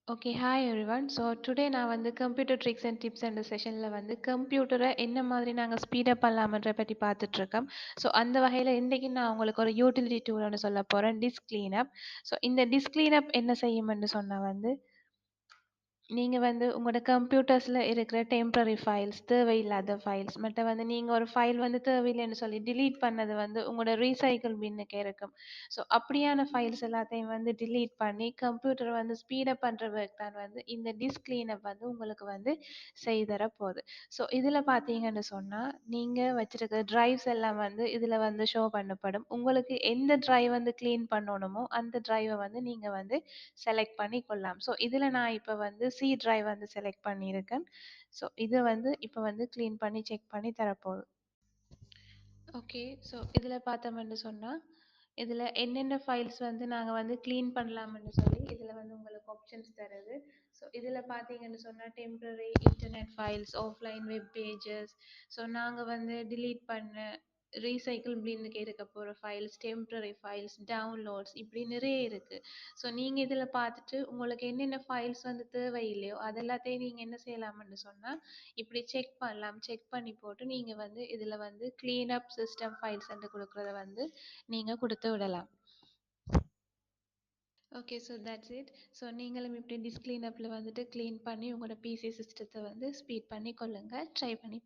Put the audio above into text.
Okay. Hi everyone. So today நான் வந்து computer tricks and tips என்ற செஷன்ல வந்து கம்ப்யூட்டர என்ன மாதிரி நாங்க ஸ்பீட் அப் பண்ணலாம்ன்ற பத்தி பார்த்துட்டுருக்கோம். ஸோ அந்த வகையில இன்னைக்கு நான் உங்களுக்கு ஒரு யூட்டிலிட்டி டூல் ஒண்ணு சொல்லப் போறேன். Disk cleanup. ஸோ இந்த டிஸ்க் கிளீனப் என்ன செய்யும்ன்னு சொன்னா வந்து நீங்க வந்து உங்களோட கம்ப்யூட்டர்ஸ்ல இருக்கிற டெம்பரரி ஃபைல்ஸ், தேவையில்லாத ஃபைல்ஸ், மற்ற வந்து நீங்க ஒரு ஃபைல் வந்து தேவையில்லைன்னு சொல்லி டிலீட் பண்ணது வந்து உங்களோட ரீசைக்கிள் பின்னுக்கு இருக்கும். ஸோ அப்படியான ஃபைல்ஸ் எல்லாத்தையும் வந்து டிலீட் பண்ணி கம்ப்யூட்டர் வந்து ஸ்பீடப் பண்ற ஒர்க் தான் வந்து இந்த டிஸ்க் கிளீனப் வந்து உங்களுக்கு வந்து செய்து தர போகுது. ஸோ இதுல பார்த்தீங்கன்னு சொன்னா, நீங்க வச்சிருக்க டிரைவ்ஸ் எல்லாம் வந்து இதுல வந்து ஷோ பண்ணப்படும். உங்களுக்கு எந்த டிரைவ் வந்து கிளீன் பண்ணணுமோ அந்த டிரைவ வந்து நீங்க வந்து செலக்ட் பண்ணி கொள்ளலாம். ஸோ இதில நான் இப்ப வந்து சி டிரைவ் வந்து செலக்ட் பண்ணியிருக்கேன். ஸோ இத வந்து இப்ப வந்து கிளீன் பண்ணி செக் பண்ணி தரப்போகுது. ஓகே. ஸோ இதில பார்த்தோம்ன்னு சொன்னா, இதில என்னென்ன ஃபைல்ஸ் வந்து நாங்க வந்து கிளீன் பண்ணலாம்ன்னு சொல்லி இதில வந்து உங்களுக்கு ஆப்ஷன்ஸ் தருது. ஸோ இதில பார்த்தீங்கன்னு சொன்னா temporary internet files, offline web pages, so நாங்க வந்து டிலீட் பண்ண ரீசைக்கிள் பின்னுக்கு இருக்க போற ஃபைல்ஸ், டெம்பரரி ஃபைல்ஸ், டவுன்லோட்ஸ் இப்படி நிறைய இருக்கு. ஸோ நீங்க இதில பார்த்துட்டு உங்களுக்கு என்னென்ன ஃபைல்ஸ் வந்து தேவையில்லையோ அது எல்லாத்தையும் நீங்க என்ன செய்யலாம்ன்னு சொன்னா, இப்படி செக் பண்ணலாம். செக் பண்ணி போட்டு நீங்க வந்து இதில வந்து கிளீன் அப் சிஸ்டம் ஃபைல்ஸ் என்று குடுக்குறத வந்து நீங்க குடுத்து விடலாம். Okay. So that's it. So நீங்களும் இப்படி டிஸ்க் கிளீன் அப்ல வந்துட்டு கிளீன் பண்ணி உங்களோட பிசி சிஸ்டத்த வந்து ஸ்பீட் பண்ணி கொள்ளுங்க. ட்ரை பண்ணி பாருங்க.